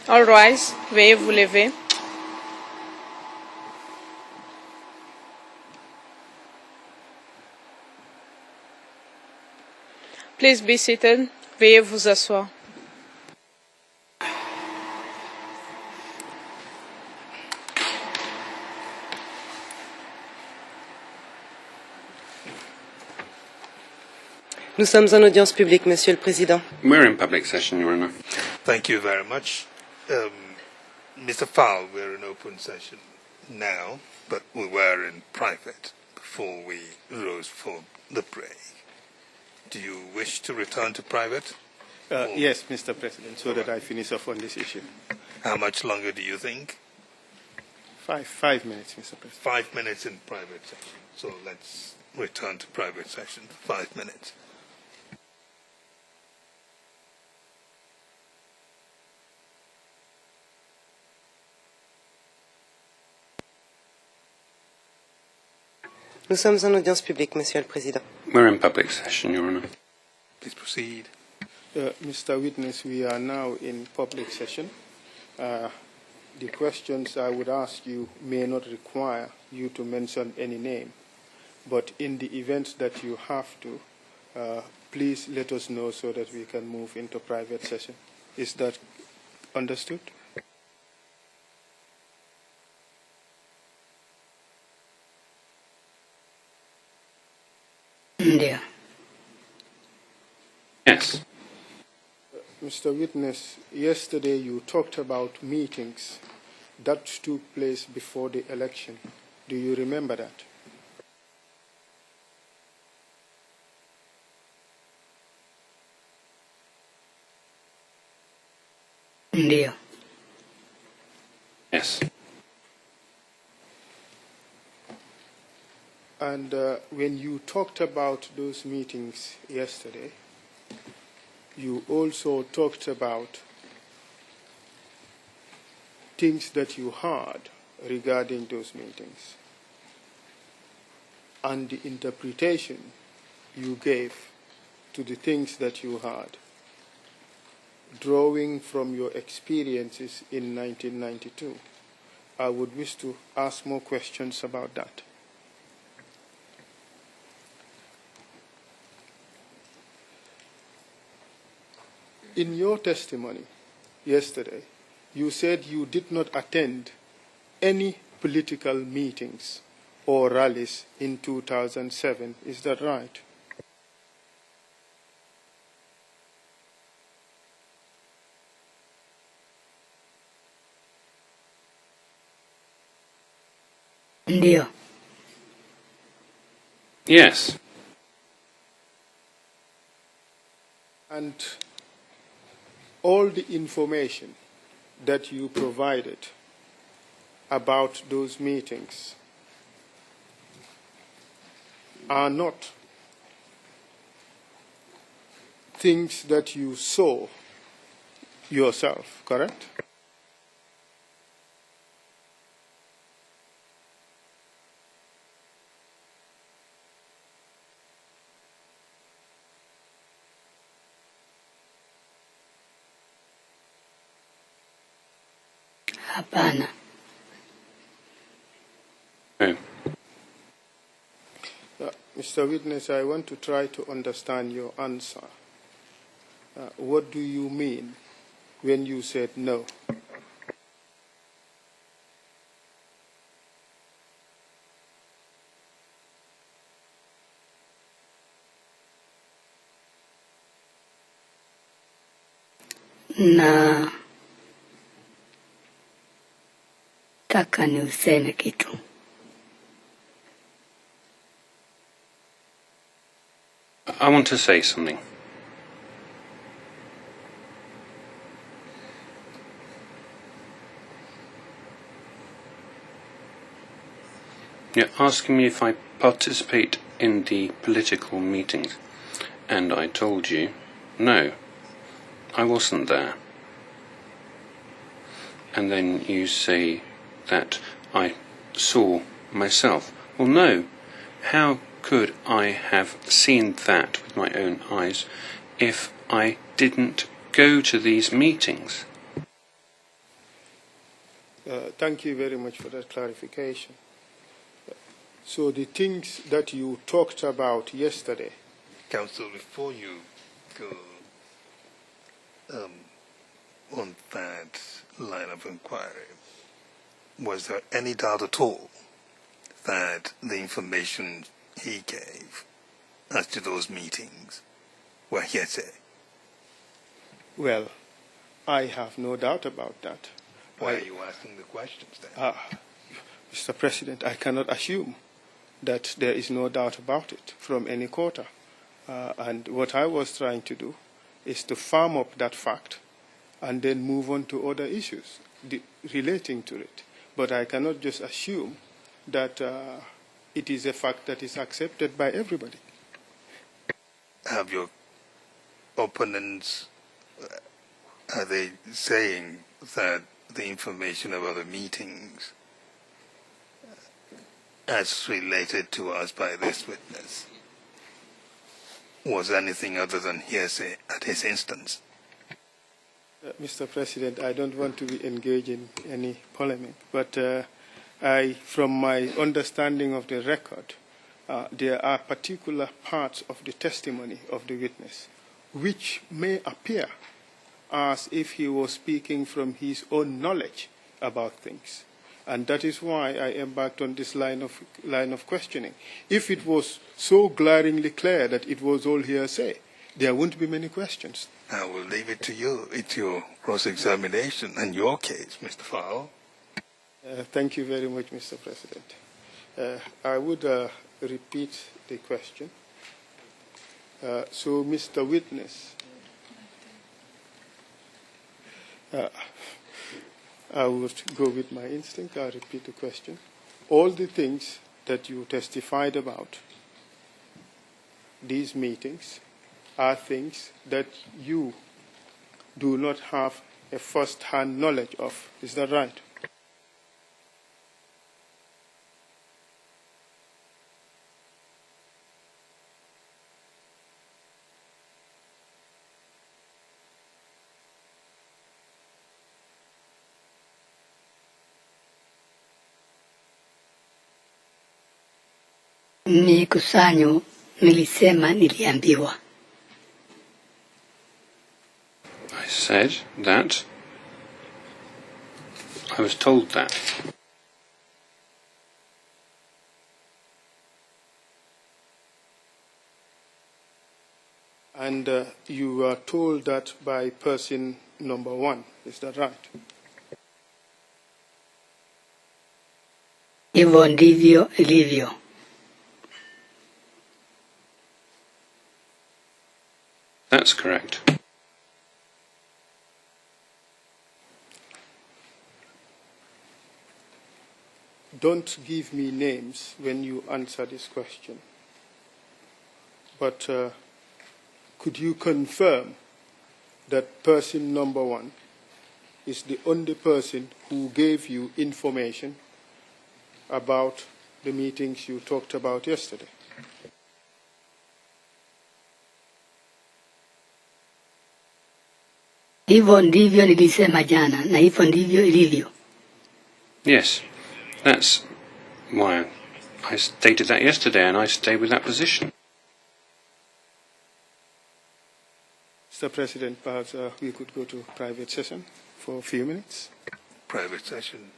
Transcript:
All rise. Veuillez vous lever. Please be seated. Veuillez vous asseoir. Nous sommes en audience publique, Monsieur le Président. We're in public session, Your Honour. Thank you very much. Mr. Fowle, we're in open session now, but we were in private before we rose for the break. Do you wish to return to private? Yes, Mr. President, so that I finish off on this issue. How much longer do you think? 5 minutes, Mr. President. 5 minutes in private session. So let's return to private session for 5 minutes. Nous sommes en audience publique, Monsieur le Président. We're in public session, Your Honour. Please proceed. Mr. Witness, we are now in public session. The questions I would ask you may not require you to mention any name, but in the event that you have to, please let us know so that we can move into private session. Is that understood? India. Yes. Mr. Witness, yesterday you talked about meetings that took place before the election. Do you remember that? India. Yes. And when you talked about those meetings yesterday, you also talked about things that you heard regarding those meetings and the interpretation you gave to the things that you heard, drawing from your experiences in 1992. I would wish to ask more questions about that. In your testimony yesterday, you said you did not attend any political meetings or rallies in 2007. Is that right? India. Yes. And all the information that you provided about those meetings are not things that you saw yourself, correct? Hapana. No. Mr. Witness, I want to try to understand your answer. What do you mean when you said no? Na taka ni useme kitu. I want to say something. You're asking me if I participate in the political meetings, and I told you, no, I wasn't there. And then you say that I saw myself. Well, no. How could I have seen that with my own eyes if I didn't go to these meetings? Thank you very much for that clarification. So the things that you talked about yesterday. Counsel, before you go on that line of inquiry, was there any doubt at all that the information he gave as to those meetings were hearsay? Well, I have no doubt about that. Why are you asking the questions then? Mr. President, I cannot assume that there is no doubt about it from any quarter. And what I was trying to do is to firm up that fact and then move on to other issues relating to it. But I cannot just assume that it is a fact that is accepted by everybody. Have your opponents, are they saying that the information about the meetings as related to us by this witness was anything other than hearsay at his instance? Mr. President, I don't want to be engaged in any polemic, but from my understanding of the record, there are particular parts of the testimony of the witness which may appear as if he was speaking from his own knowledge about things. And that is why I embarked on this line of questioning. If it was so glaringly clear that it was all hearsay, there wouldn't be many questions. I will leave it to you. It's your cross-examination and your case, Mr. Fowle. Thank you very much, Mr. President. I would repeat the question. So, Mr. Witness, I would go with my instinct. I'll repeat the question. All the things that you testified about, these meetings, are things that you do not have a first-hand knowledge of. Is that right? Mikusanyo nilisema niliambiwa. I said that. I was told that. And you were told that by person number one. Is that right? Hivyo ndivyo ilivyo. That's correct. Don't give me names when you answer this question. But could you confirm that person number one is the only person who gave you information about the meetings you talked about yesterday? Hivyo ndivyo nilisema jana na hivyo ndivyo ilivyo. Yes, that's why I stated that yesterday and I stay with that position. Mr. President, perhaps we could go to private session for a few minutes. Private session.